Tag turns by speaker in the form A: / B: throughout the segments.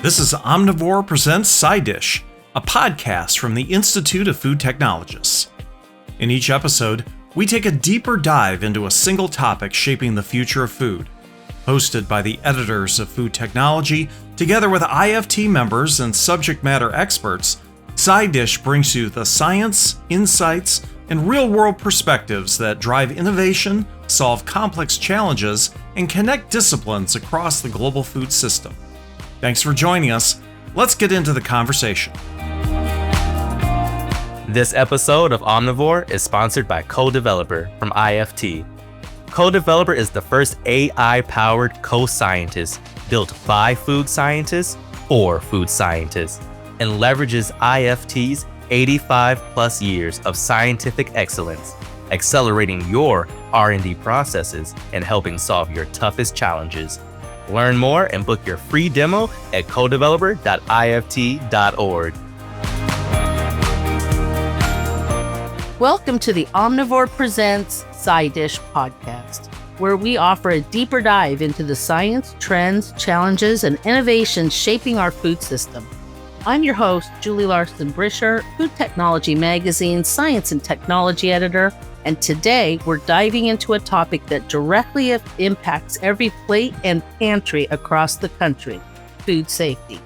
A: This is Omnivore Presents SciDish, a podcast from the Institute of Food Technologists. In each episode, we take a deeper dive into a single topic shaping the future of food. Hosted by the editors of Food Technology, together with IFT members and subject matter experts, SciDish brings you the science, insights, and real-world perspectives that drive innovation, solve complex challenges, and connect disciplines across the global food system. Thanks for joining us. Let's get into the conversation.
B: This episode of Omnivore is sponsored by Co-Developer from IFT. Co-Developer is the first AI-powered co-scientist built by food scientists for food scientists and leverages IFT's 85 plus years of scientific excellence, accelerating your R&D processes and helping solve your toughest challenges. Learn more and book your free demo at codeveloper.ift.org.
C: Welcome to the Omnivore Presents SciDish podcast, where we offer a deeper dive into the science, trends, challenges, and innovations shaping our food system. I'm your host, Julie Larson-Brisher, Food Technology Magazine's Science and Technology Editor, and today we're diving into a topic that directly impacts every plate and pantry across the country: food safety.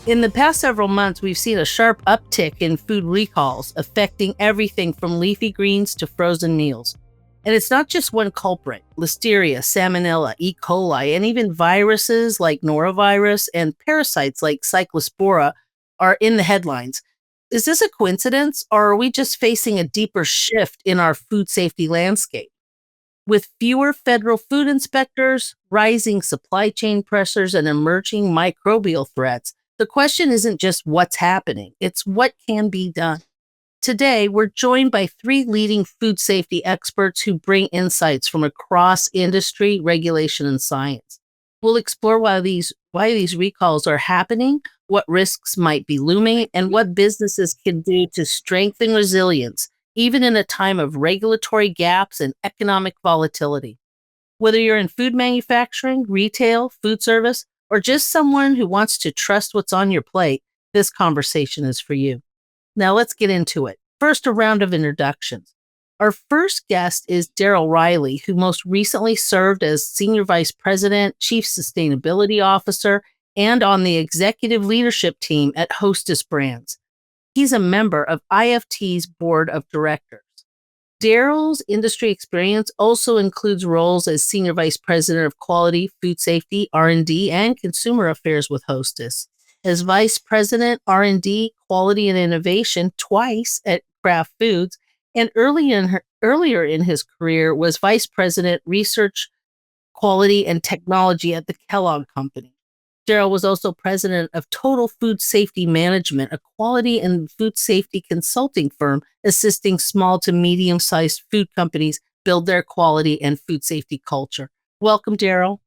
C: In the past several months, we've seen a sharp uptick in food recalls affecting everything from leafy greens to frozen meals. And it's not just one culprit. Listeria, Salmonella, E. coli, and even viruses like norovirus and parasites like cyclospora are in the headlines. Is this a coincidence, or are we just facing a deeper shift in our food safety landscape? With fewer federal food inspectors, rising supply chain pressures, and emerging microbial threats, the question isn't just what's happening, it's what can be done. Today, we're joined by three leading food safety experts who bring insights from across industry, regulation, and science. We'll explore why these recalls are happening, what risks might be looming, and what businesses can do to strengthen resilience, even in a time of regulatory gaps and economic volatility. Whether you're in food manufacturing, retail, food service, or just someone who wants to trust what's on your plate, this conversation is for you. Now let's get into it. First, a round of introductions. Our first guest is Daryl Riley, who most recently served as Senior Vice President, Chief Sustainability Officer, and on the executive leadership team at Hostess Brands. He's a member of IFT's board of directors. Daryl's industry experience also includes roles as Senior Vice President of Quality, Food Safety, R&D, and Consumer Affairs with Hostess. As Vice President, R&D, Quality and Innovation twice at Kraft Foods, and earlier in his career was Vice President, Research, Quality, and Technology at the Kellogg Company. Daryl was also president of Total Food Safety Management, a quality and food safety consulting firm assisting small to medium-sized food companies build their quality and food safety culture. Welcome, Daryl.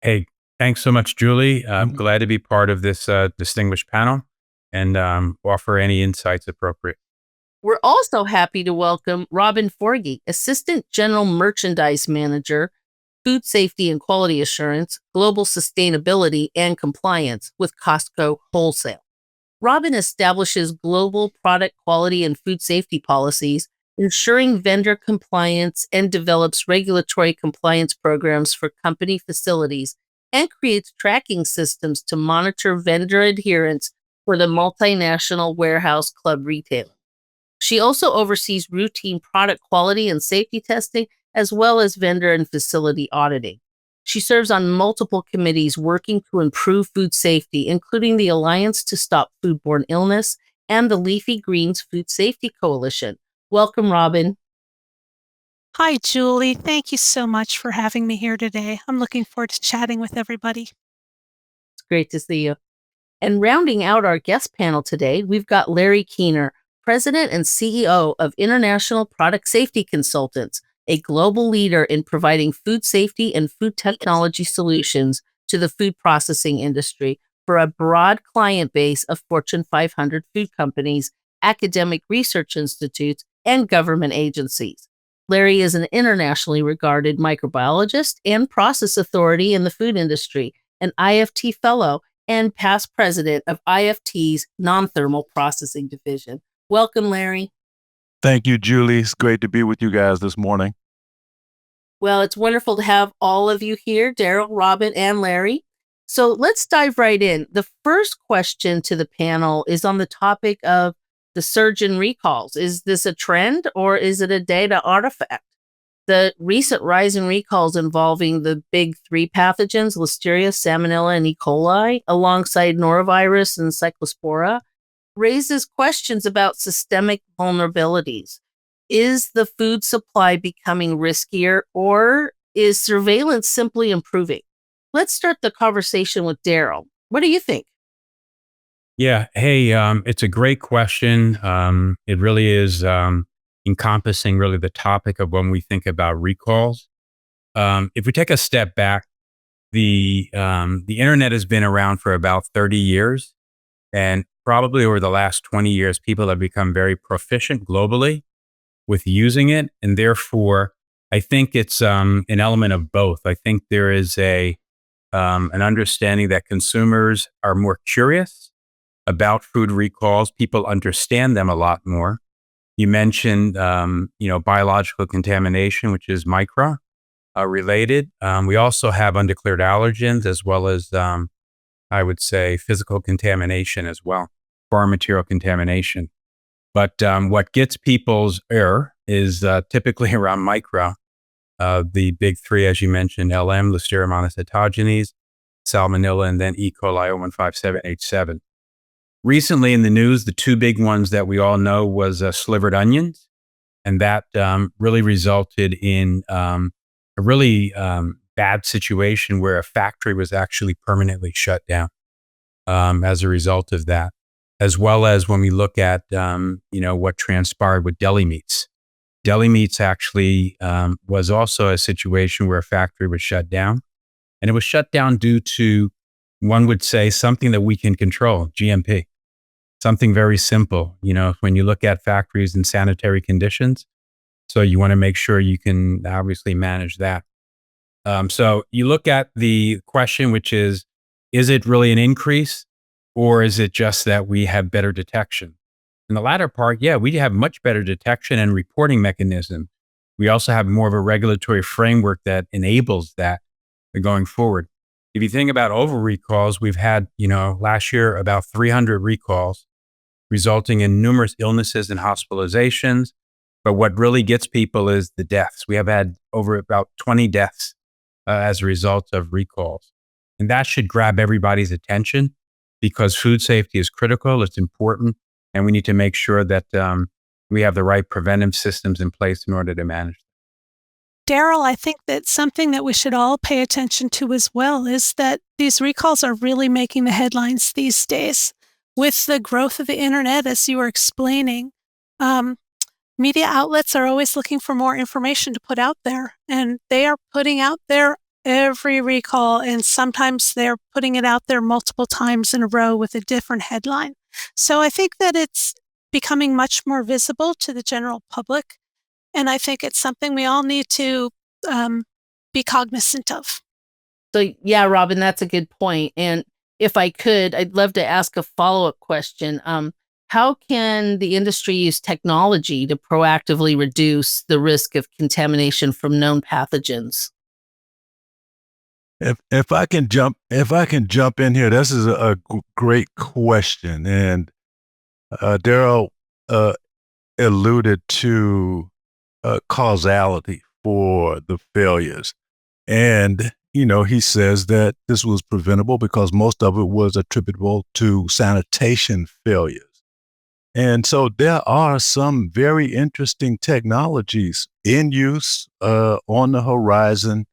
D: Hey, thanks so much, Julie. I'm glad to be part of this distinguished panel and offer any insights appropriate.
C: We're also happy to welcome Robin Forgey, Assistant General Merchandise Manager, Food Safety and Quality Assurance, Global Sustainability and Compliance with Costco Wholesale. Robin establishes global product quality and food safety policies, ensuring vendor compliance, and develops regulatory compliance programs for company facilities, and creates tracking systems to monitor vendor adherence for the multinational warehouse club retailer. She also oversees routine product quality and safety testing, as well as vendor and facility auditing. She serves on multiple committees working to improve food safety, including the Alliance to Stop Foodborne Illness and the Leafy Greens Food Safety Coalition. Welcome, Robin.
E: Hi, Julie. Thank you so much for having me here today. I'm looking forward to chatting with everybody.
C: It's great to see you. And rounding out our guest panel today, we've got Larry Keener, President and CEO of International Product Safety Consultants, a global leader in providing food safety and food technology solutions to the food processing industry for a broad client base of Fortune 500 food companies, academic research institutes, and government agencies. Larry is an internationally regarded microbiologist and process authority in the food industry, an IFT fellow, and past president of IFT's Non-Thermal Processing Division. Welcome, Larry.
F: Thank you, Julie. It's great to be with you guys this morning.
C: Well, it's wonderful to have all of you here, Daryl, Robin, and Larry. So let's dive right in. The first question to the panel is on the topic of the surge in recalls. Is this a trend or is it a data artifact? The recent rise in recalls involving the big three pathogens, Listeria, Salmonella, and E. coli, alongside norovirus and cyclospora, raises questions about systemic vulnerabilities. Is the food supply becoming riskier, or is surveillance simply improving? Let's start the conversation with Daryl. What do you think?
D: Yeah. Hey, it's a great question. It really is encompassing really the topic of when we think about recalls. If we take a step back, the internet has been around for about 30 years, and probably over the last 20 years, people have become very proficient globally with using it, and therefore, I think it's an element of both. I think there is an understanding that consumers are more curious about food recalls. People understand them a lot more. You mentioned, biological contamination, which is micro related. We also have undeclared allergens as well as, I would say, physical contamination as well, foreign material contamination. But what gets people's ear is typically around micro. The big three, as you mentioned, LM, Listeria monocytogenes, Salmonella, and then E. coli 0157H7. Recently in the news, the two big ones that we all know was slivered onions, and that really resulted in a really bad situation where a factory was actually permanently shut down as a result of that, as well as when we look at what transpired with deli meats. Deli meats actually was also a situation where a factory was shut down, and it was shut down due to, one would say, something that we can control, GMP. Something very simple, when you look at factories and sanitary conditions. So you want to make sure you can obviously manage that. So you look at the question, which is it really an increase, or is it just that we have better detection? In the latter part, yeah, we have much better detection and reporting mechanism. We also have more of a regulatory framework that enables that going forward. If you think about over recalls, we've had, last year about 300 recalls, resulting in numerous illnesses and hospitalizations. But what really gets people is the deaths. We have had over about 20 deaths as a result of recalls. And that should grab everybody's attention because food safety is critical, it's important, and we need to make sure that we have the right preventive systems in place in order to manage it.
E: Daryl, I think that something that we should all pay attention to as well is that these recalls are really making the headlines these days. With the growth of the internet, as you were explaining, media outlets are always looking for more information to put out there, and they are putting out there every recall, and sometimes they're putting it out there multiple times in a row with a different headline. So I think that it's becoming much more visible to the general public, and I think it's something we all need to be cognizant of.
C: So yeah, Robin, that's a good point. And if I could, I'd love to ask a follow-up question. How can the industry use technology to proactively reduce the risk of contamination from known pathogens?
F: If I can jump in here, this is a great question, and Daryl alluded to causality for the failures, and he says that this was preventable because most of it was attributable to sanitation failures. And so there are some very interesting technologies in use on the horizon,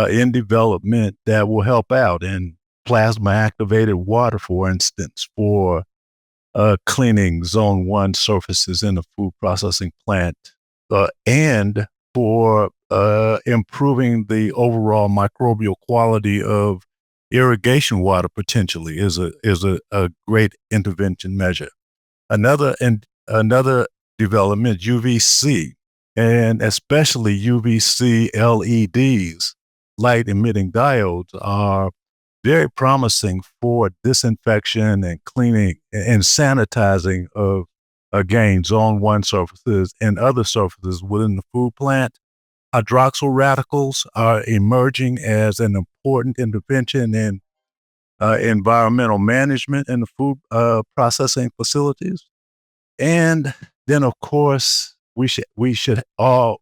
F: in development that will help out. And plasma activated water, for instance, for cleaning zone 1 surfaces in a food processing plant, and for improving the overall microbial quality of irrigation water potentially is a great intervention measure. Another development, UVC, and especially UVC LEDs, light emitting diodes, are very promising for disinfection and cleaning and sanitizing of, again, zone 1 surfaces and other surfaces within the food plant. Hydroxyl radicals are emerging as an important intervention in environmental management in the food processing facilities. And then, of course, we should all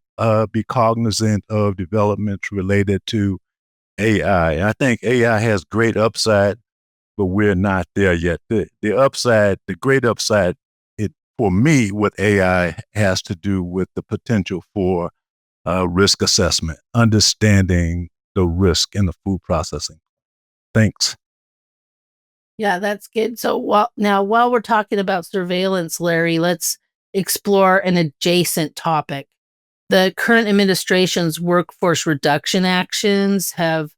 F: be cognizant of developments related to AI. I think AI has great upside, but we're not there yet. The great upside, for me, with AI has to do with the potential for risk assessment, understanding the risk in the food processing. Thanks.
C: Yeah, that's good. So while we're talking about surveillance, Larry, let's explore an adjacent topic. The current administration's workforce reduction actions have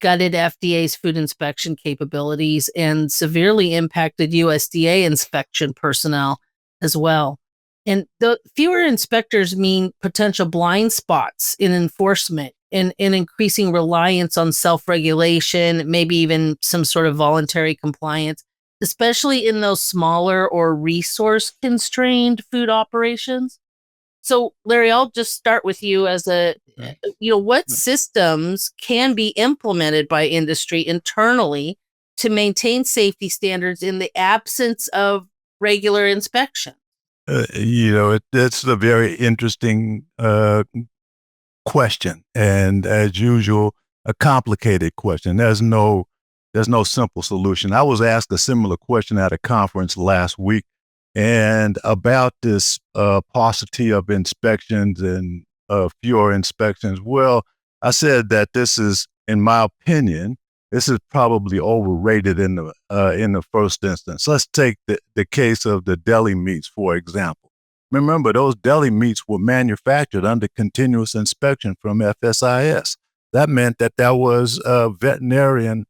C: gutted FDA's food inspection capabilities and severely impacted USDA inspection personnel as well. And the fewer inspectors mean potential blind spots in enforcement and increasing reliance on self-regulation, maybe even some sort of voluntary compliance, especially in those smaller or resource-constrained food operations. So, Larry, I'll just start with you as what systems can be implemented by industry internally to maintain safety standards in the absence of regular inspection?
F: It's a very interesting question, and as usual, a complicated question. There's no simple solution. I was asked a similar question at a conference last week, and about this paucity of inspections and fewer inspections. Well, I said that this is, in my opinion, this is probably overrated in the first instance. Let's take the case of the deli meats, for example. Remember, those deli meats were manufactured under continuous inspection from FSIS. That meant that there was veterinarian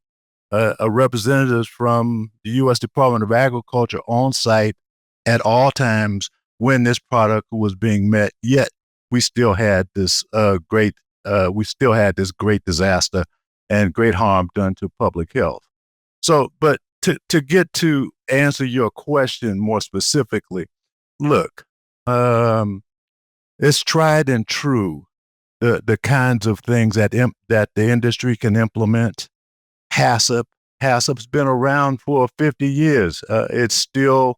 F: representatives from the U.S. Department of Agriculture on site at all times when this product was being met. Yet we still had this great disaster and great harm done to public health. So, but to get to answer your question more specifically, look, it's tried and true, the kinds of things that the industry can implement. HACCP's been around for 50 years. It's still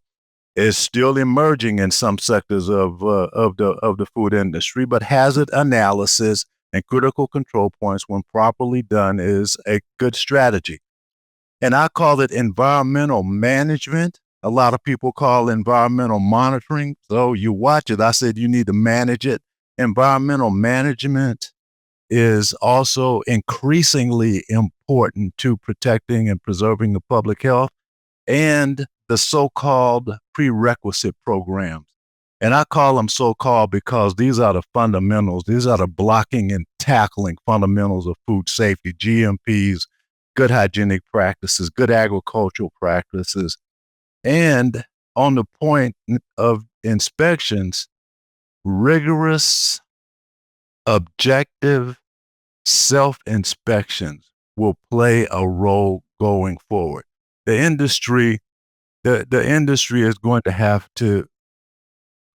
F: emerging in some sectors of the food industry, but hazard analysis and critical control points, when properly done, is a good strategy. And I call it environmental management. A lot of people call environmental monitoring. So you watch it. I said you need to manage it. Environmental management is also increasingly important to protecting and preserving the public health and the so-called prerequisite programs. And I call them so-called because these are the fundamentals. These are the blocking and tackling fundamentals of food safety, GMPs, good hygienic practices, good agricultural practices. And on the point of inspections, rigorous, objective self-inspections will play a role going forward. The industry is going to have to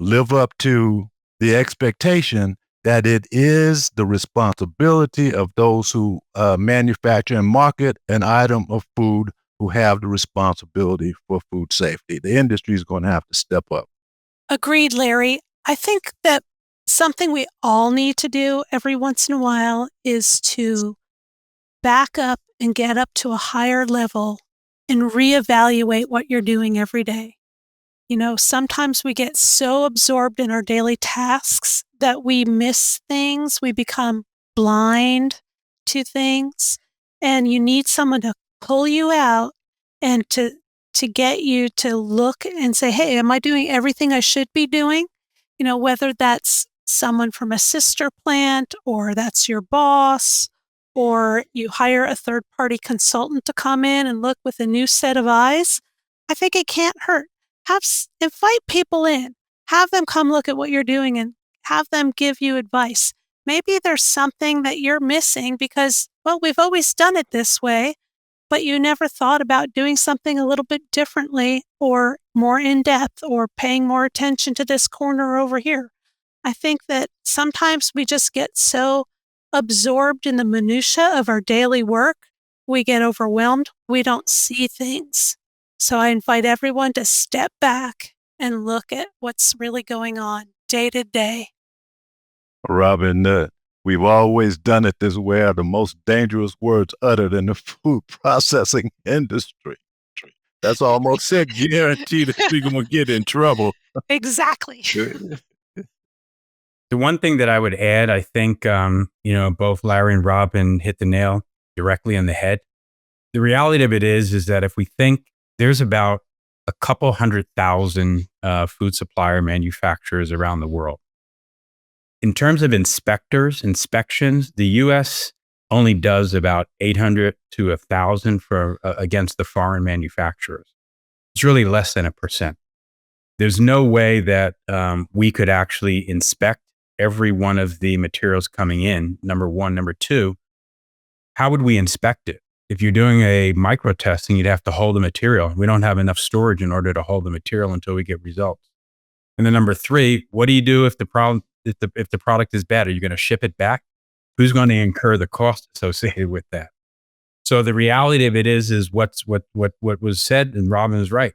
F: live up to the expectation that it is the responsibility of those who manufacture and market an item of food who have the responsibility for food safety. The industry is going to have to step up.
E: Agreed, Larry. I think that something we all need to do every once in a while is to back up and get up to a higher level and reevaluate what you're doing every day. Sometimes we get so absorbed in our daily tasks that we miss things. We become blind to things, and you need someone to pull you out and to get you to look and say, hey, am I doing everything I should be doing? Whether that's someone from a sister plant, or that's your boss, or you hire a third-party consultant to come in and look with a new set of eyes. I think it can't hurt. Invite people in, have them come look at what you're doing and have them give you advice. Maybe there's something that you're missing because, well, we've always done it this way, but you never thought about doing something a little bit differently or more in depth or paying more attention to this corner over here. I think that sometimes we just get so absorbed in the minutia of our daily work, we get overwhelmed, we don't see things. So I invite everyone to step back and look at what's really going on day to day.
F: Robin, we've always done it this way are the most dangerous words uttered in the food processing industry. That's almost a guarantee that we're going to get in trouble.
E: Exactly.
D: The one thing that I would add, I think, both Larry and Robin hit the nail directly on the head. The reality of it is that if we think there's about a couple 100,000 food supplier manufacturers around the world. In terms of inspections, the U.S. only does about 800 to 1,000 against the foreign manufacturers. It's really less than 1%. There's no way that we could actually inspect every one of the materials coming in, number one. Number two, how would we inspect it? If you're doing a micro testing, you'd have to hold the material. We don't have enough storage in order to hold the material until we get results. And then number three, what do you do if the product is bad? Are you going to ship it back? Who's going to incur the cost associated with that? So the reality of it is what was said, and Robin is right.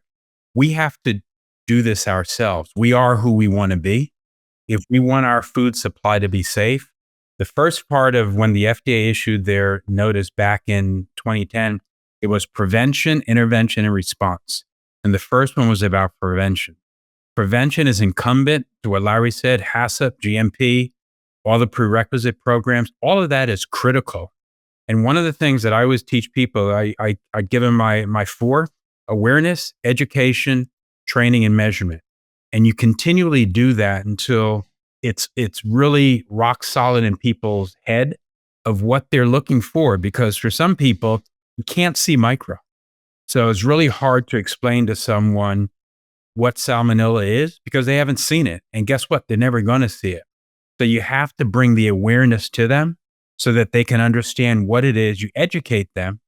D: We have to do this ourselves. We are who we want to be. If we want our food supply to be safe, the first part of when the FDA issued their notice back in 2010, it was prevention, intervention, and response. And the first one was about prevention. Prevention is incumbent to what Larry said, HACCP, GMP, all the prerequisite programs, all of that is critical. And one of the things that I always teach people, I give them my four: awareness, education, training, and measurement. And you continually do that until it's really rock solid in people's head of what they're looking for. Because for some people, you can't see micro. So it's really hard to explain to someone what salmonella is because they haven't seen it. And guess what? They're never going to see it. So you have to bring the awareness to them so that they can understand what it is. You educate them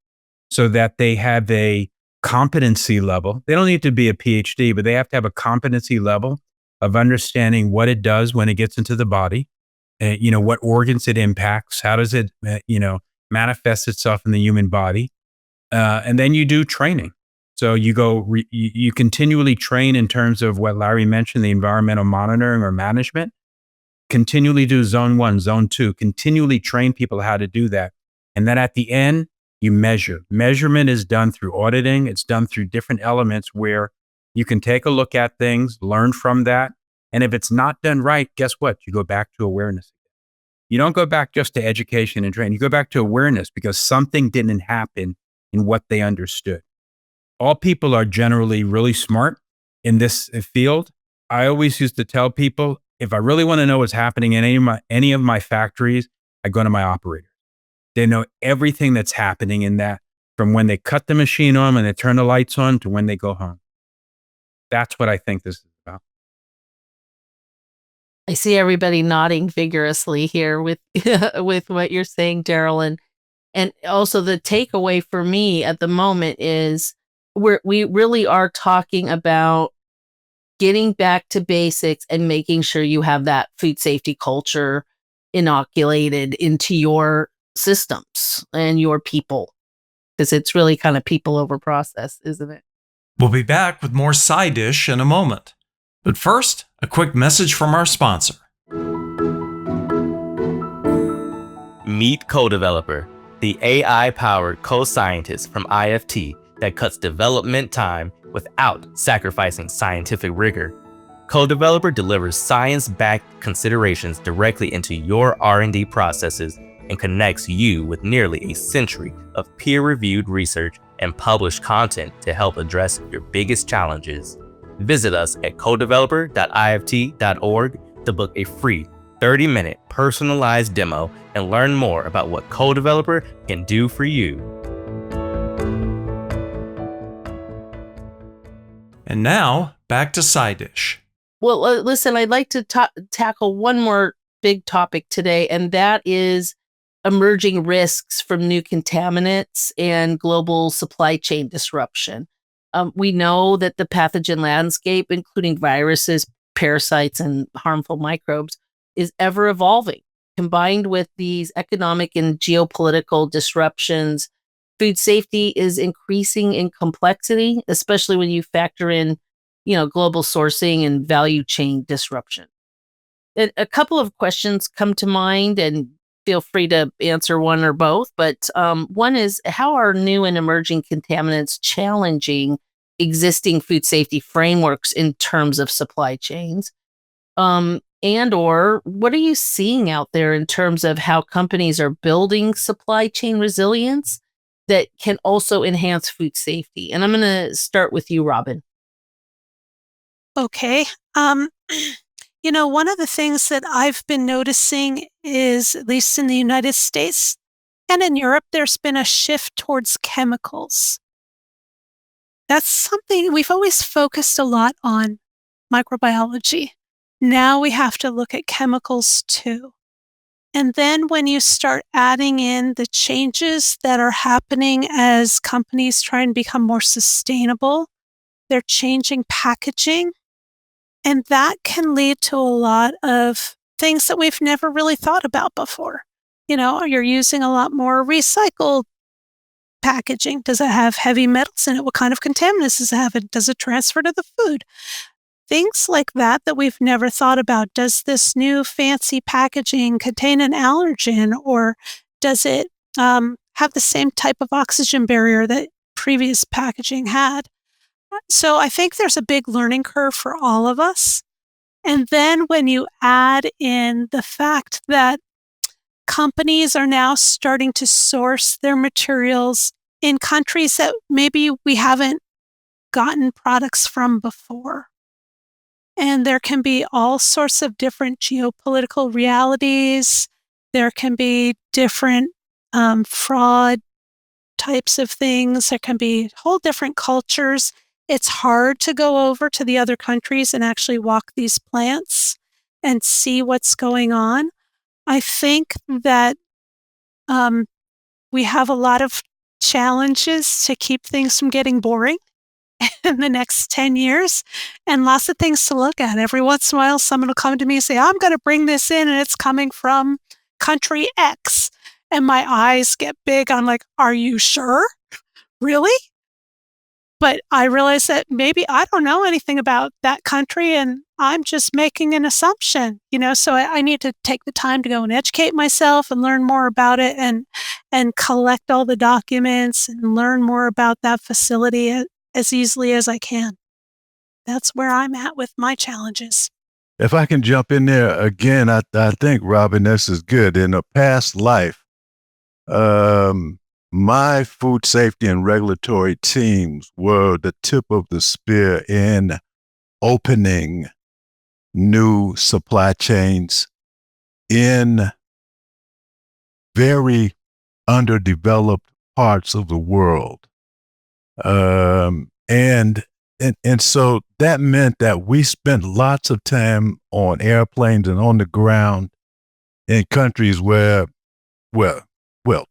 D: so that they have a competency level. They don't need to be a PhD, but they have to have a competency level of understanding what it does when it gets into the body, what organs it impacts, how does it, manifest itself in the human body. And then you do training. So you continually train in terms of what Larry mentioned, the environmental monitoring or management. Continually do zone 1, zone 2, continually train people how to do that. And then at the end, you measure. Measurement is done through auditing. It's done through different elements where you can take a look at things, learn from that. And if it's not done right, guess what? You go back to awareness. You don't go back just to education and training. You go back to awareness because something didn't happen in what they understood. All people are generally really smart in this field. I always used to tell people, if I really want to know what's happening in any of my factories, I go to my operator. They know everything that's happening in that, from when they cut the machine on and they turn the lights on to when they go home. That's what I think this is about.
C: I see everybody nodding vigorously here with with what you're saying, Daryl. And also the takeaway for me at the moment is we really are talking about getting back to basics and making sure you have that food safety culture inoculated into your systems and your people, because it's really kind of people over process, isn't it?
A: We'll be back with more SciDish in a moment. But first, a quick message from our sponsor.
B: Meet Co-Developer, the AI-powered co-scientist from IFT that cuts development time without sacrificing scientific rigor. Co-Developer delivers science-backed considerations directly into your R&D processes and connects you with nearly a century of peer-reviewed research and published content to help address your biggest challenges. Visit us at codeveloper.ift.org to book a free 30-minute personalized demo and learn more about what Co-Developer can do for you.
A: And now, back to SciDish.
C: Well, listen, I'd like to tackle one more big topic today, and that is emerging risks from new contaminants and global supply chain disruption. We know that the pathogen landscape, including viruses, parasites, and harmful microbes, is ever evolving. Combined with these economic and geopolitical disruptions, food safety is increasing in complexity, especially when you factor in, global sourcing and value chain disruption. A couple of questions come to mind, and feel free to answer one or both. But one is, how are new and emerging contaminants challenging existing food safety frameworks in terms of supply chains? And or what are you seeing out there in terms of how companies are building supply chain resilience that can also enhance food safety? And I'm going to start with you, Robin.
E: Okay. One of the things that I've been noticing is, at least in the United States and in Europe, there's been a shift towards chemicals. That's something we've always focused a lot on, microbiology. Now we have to look at chemicals too. And then when you start adding in the changes that are happening as companies try and become more sustainable, they're changing packaging. And that can lead to a lot of things that we've never really thought about before. You're using a lot more recycled packaging. Does it have heavy metals in it? What kind of contaminants does it have? Does it transfer to the food? Things like that we've never thought about. Does this new fancy packaging contain an allergen, or does it have the same type of oxygen barrier that previous packaging had? So I think there's a big learning curve for all of us. And then when you add in the fact that companies are now starting to source their materials in countries that maybe we haven't gotten products from before. And there can be all sorts of different geopolitical realities. There can be different fraud types of things. There can be whole different cultures. It's hard to go over to the other countries and actually walk these plants and see what's going on. I think that we have a lot of challenges to keep things from getting boring in the next 10 years, and lots of things to look at. Every once in a while, someone will come to me and say, I'm going to bring this in and it's coming from country X. And my eyes get big. I'm like, are you sure? Really? But I realize that maybe I don't know anything about that country and I'm just making an assumption, so I need to take the time to go and educate myself and learn more about it and collect all the documents and learn more about that facility as easily as I can. That's where I'm at with my challenges.
F: If I can jump in there again, I think, Robin, this is good. In a past life, my food safety and regulatory teams were the tip of the spear in opening new supply chains in very underdeveloped parts of the world. And so that meant that we spent lots of time on airplanes and on the ground in countries where,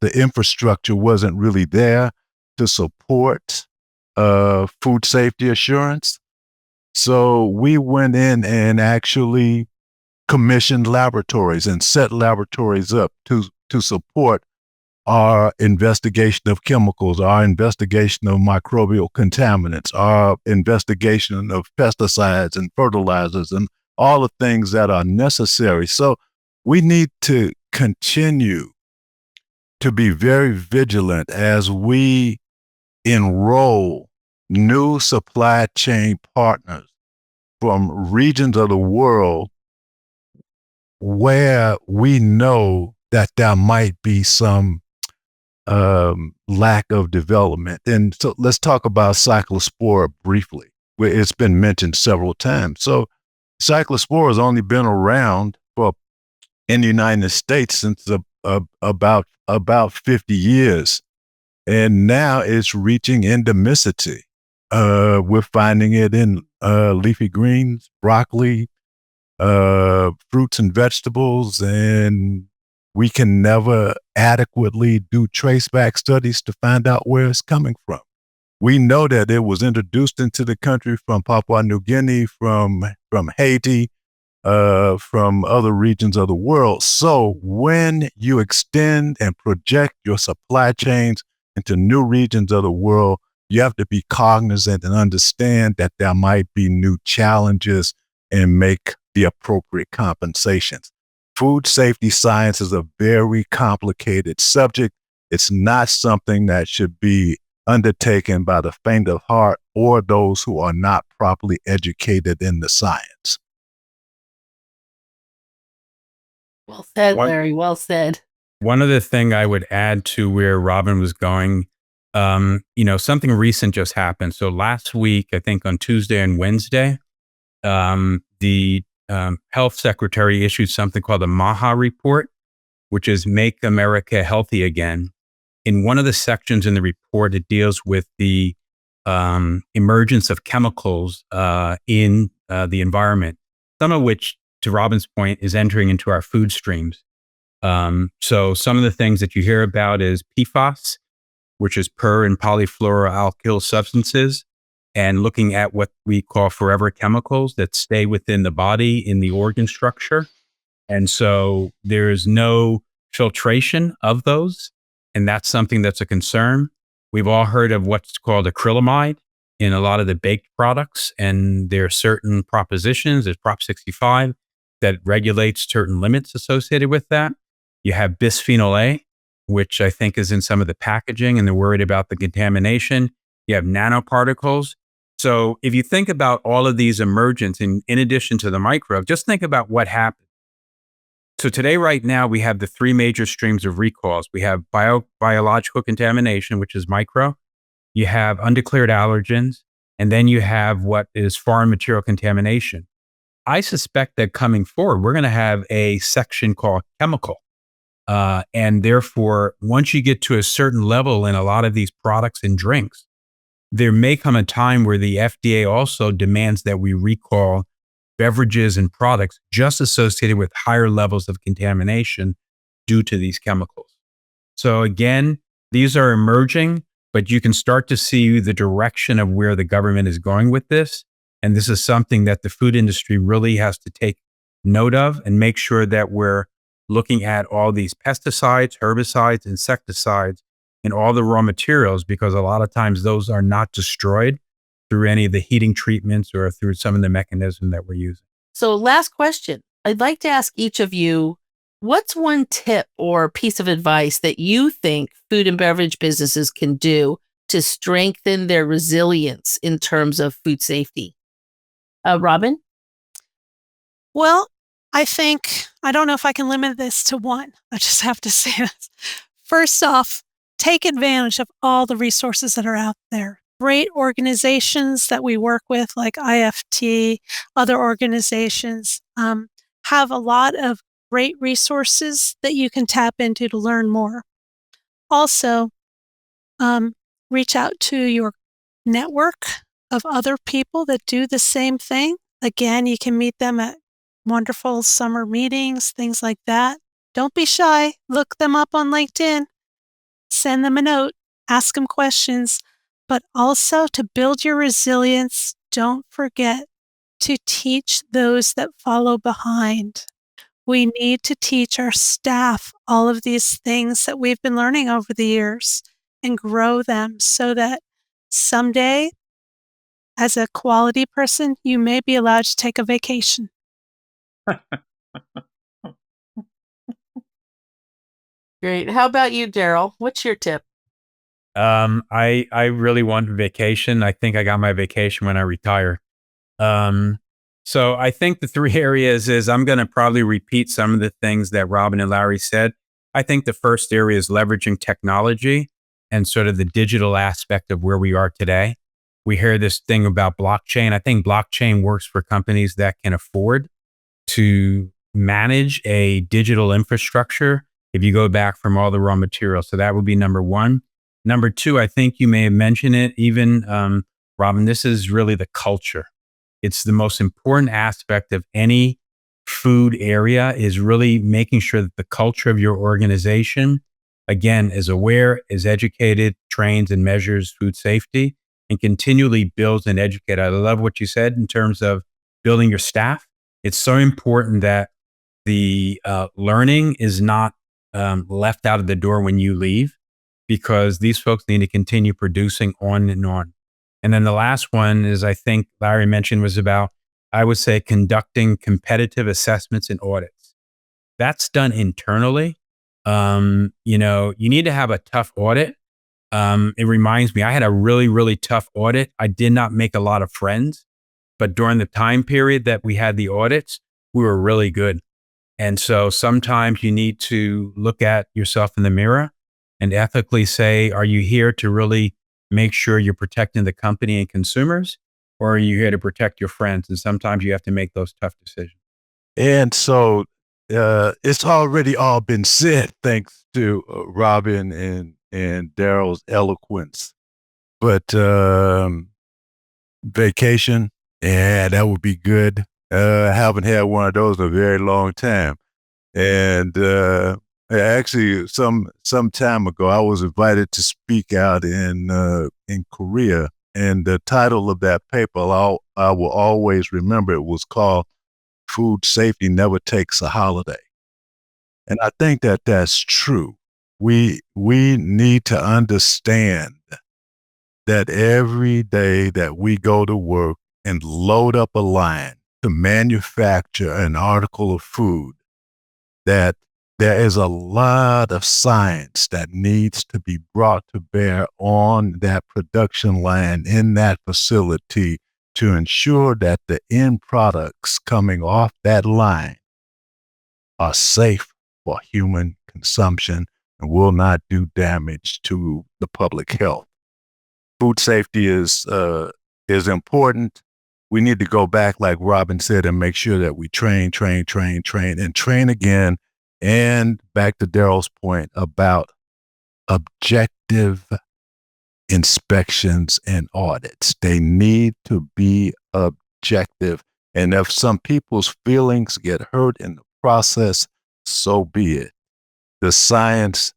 F: the infrastructure wasn't really there to support food safety assurance. So we went in and actually commissioned laboratories and set laboratories up to support our investigation of chemicals, our investigation of microbial contaminants, our investigation of pesticides and fertilizers and all the things that are necessary. So we need to continue to be very vigilant as we enroll new supply chain partners from regions of the world where we know that there might be some lack of development. And so let's talk about cyclospora briefly, where it's been mentioned several times. So cyclospora has only been around in the United States since about 50 years. And now it's reaching endemicity. We're finding it in leafy greens, broccoli, fruits and vegetables, and we can never adequately do traceback studies to find out where it's coming from. We know that it was introduced into the country from Papua New Guinea, from Haiti, from other regions of the world. So when you extend and project your supply chains into new regions of the world, you have to be cognizant and understand that there might be new challenges and make the appropriate compensations. Food safety science is a very complicated subject. It's not something that should be undertaken by the faint of heart or those who are not properly educated in the science.
C: Well said, Larry. Well said.
D: One other thing I would add to where Robin was going, something recent just happened. So last week, I think on Tuesday and Wednesday, the health secretary issued something called the MAHA report, which is Make America Healthy Again. In one of the sections in the report, it deals with the emergence of chemicals in the environment, some of which, to Robin's point, is entering into our food streams. So some of the things that you hear about is PFAS, which is per and polyfluoroalkyl substances, and looking at what we call forever chemicals that stay within the body in the organ structure. And so there is no filtration of those. And that's something that's a concern. We've all heard of what's called acrylamide in a lot of the baked products. And there are certain propositions, there's Prop 65, that regulates certain limits associated with that. You have bisphenol A, which I think is in some of the packaging, and they're worried about the contamination. You have nanoparticles. So if you think about all of these emergence, in addition to the microbe, just think about what happened. So today, right now, we have the three major streams of recalls. We have biological contamination, which is micro. You have undeclared allergens, and then you have what is foreign material contamination. I suspect that coming forward, we're going to have a section called chemical. And therefore, once you get to a certain level in a lot of these products and drinks, there may come a time where the FDA also demands that we recall beverages and products just associated with higher levels of contamination due to these chemicals. So again, these are emerging, but you can start to see the direction of where the government is going with this. And this is something that the food industry really has to take note of and make sure that we're looking at all these pesticides, herbicides, insecticides, and all the raw materials, because a lot of times those are not destroyed through any of the heating treatments or through some of the mechanism that we're using.
C: So last question. I'd like to ask each of you, what's one tip or piece of advice that you think food and beverage businesses can do to strengthen their resilience in terms of food safety? Robin?
E: Well, I think, I don't know if I can limit this to one. I just have to say this. First off, take advantage of all the resources that are out there. Great organizations that we work with, like IFT, other organizations, have a lot of great resources that you can tap into to learn more. Also, reach out to your network of other people that do the same thing. Again, you can meet them at wonderful summer meetings, things like that. Don't be shy. Look them up on LinkedIn. Send them a note. Ask them questions. But also to build your resilience, don't forget to teach those that follow behind. We need to teach our staff all of these things that we've been learning over the years and grow them so that someday, as a quality person, you may be allowed to take a vacation.
C: Great. How about you, Daryl? What's your tip?
D: I really want vacation. I think I got my vacation when I retire. So I think the three areas is I'm going to probably repeat some of the things that Robin and Larry said. I think the first area is leveraging technology and sort of the digital aspect of where we are today. We hear this thing about blockchain. I think blockchain works for companies that can afford to manage a digital infrastructure if you go back from all the raw materials. So that would be number one. Number two, I think you may have mentioned it, even Robin, this is really the culture. It's the most important aspect of any food area is really making sure that the culture of your organization, again, is aware, is educated, trains and measures food safety, and continually builds and educates. I love what you said in terms of building your staff. It's so important that the learning is not left out of the door when you leave, because these folks need to continue producing on and on. And then the last one is, I think Larry mentioned, was about, I would say, conducting competitive assessments and audits. That's done internally. You need to have a tough audit. It reminds me, I had a really, really tough audit. I did not make a lot of friends, but during the time period that we had the audits, we were really good. And so sometimes you need to look at yourself in the mirror and ethically say, are you here to really make sure you're protecting the company and consumers, or are you here to protect your friends? And sometimes you have to make those tough decisions.
F: And so it's already all been said, thanks to Robin and Daryl's eloquence. But vacation, yeah, that would be good. I haven't had one of those in a very long time. And actually, some time ago, I was invited to speak out in Korea, and the title of that paper I will always remember. It was called "Food Safety Never Takes a Holiday," and I think that that's true. We need to understand that every day that we go to work and load up a line to manufacture an article of food, that there is a lot of science that needs to be brought to bear on that production line in that facility to ensure that the end products coming off that line are safe for human consumption and will not do damage to the public health. Food safety is important. We need to go back, like Robin said, and make sure that we train again. And back to Daryl's point about objective inspections and audits. They need to be objective. And if some people's feelings get hurt in the process, so be it. The science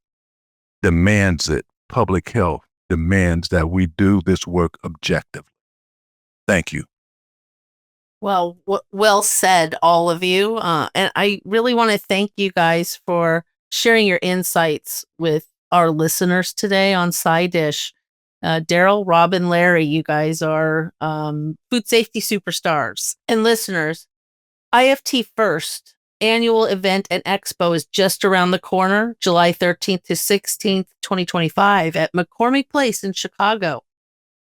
F: demands it. Public health demands that we do this work objectively. Thank you.
C: Well, well said, all of you. And I really want to thank you guys for sharing your insights with our listeners today on SciDish. Daryl, Robin, Larry, you guys are food safety superstars. And listeners, IFT First annual event and expo is just around the corner, July 13th to 16th, 2025 at McCormick Place in Chicago.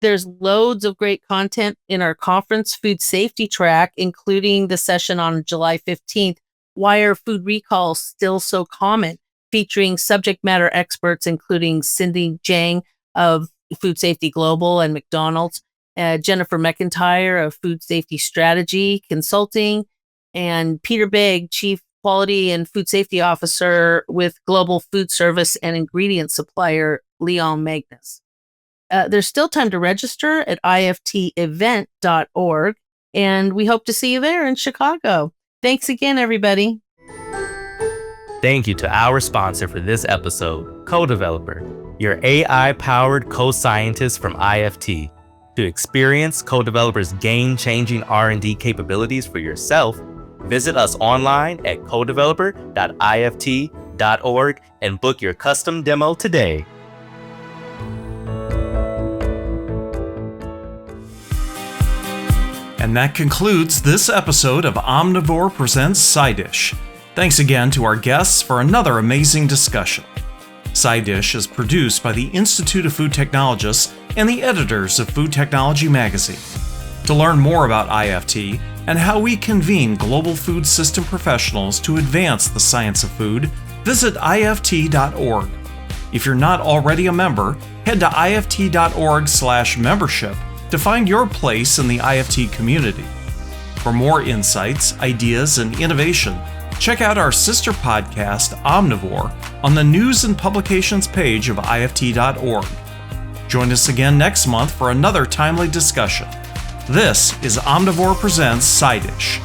C: There's loads of great content in our conference food safety track, including the session on July 15th, Why Are Food Recalls Still So Common?, featuring subject matter experts, including Cindy Jang of Food Safety Global and McDonald's, Jennifer McIntyre of Food Safety Strategy Consulting, and Peter Bigg, Chief Quality and Food Safety Officer with Global Food Service and Ingredient Supplier Leon Magnus. There's still time to register at iftevent.org, and we hope to see you there in Chicago. Thanks again, everybody.
B: Thank you to our sponsor for this episode, CoDeveloper, your AI-powered co-scientist from IFT. To experience CoDeveloper's game-changing R&D capabilities for yourself, visit us online at codeveloper.ift.org and book your custom demo today.
A: And that concludes this episode of Omnivore Presents SciDish. Thanks again to our guests for another amazing discussion. SciDish is produced by the Institute of Food Technologists and the editors of Food Technology magazine. To learn more about IFT and how we convene global food system professionals to advance the science of food, visit ift.org. If you're not already a member, head to ift.org/membership to find your place in the IFT community. For more insights, ideas, and innovation, check out our sister podcast, Omnivore, on the News and Publications page of ift.org. Join us again next month for another timely discussion. This is Omnivore Presents SciDish.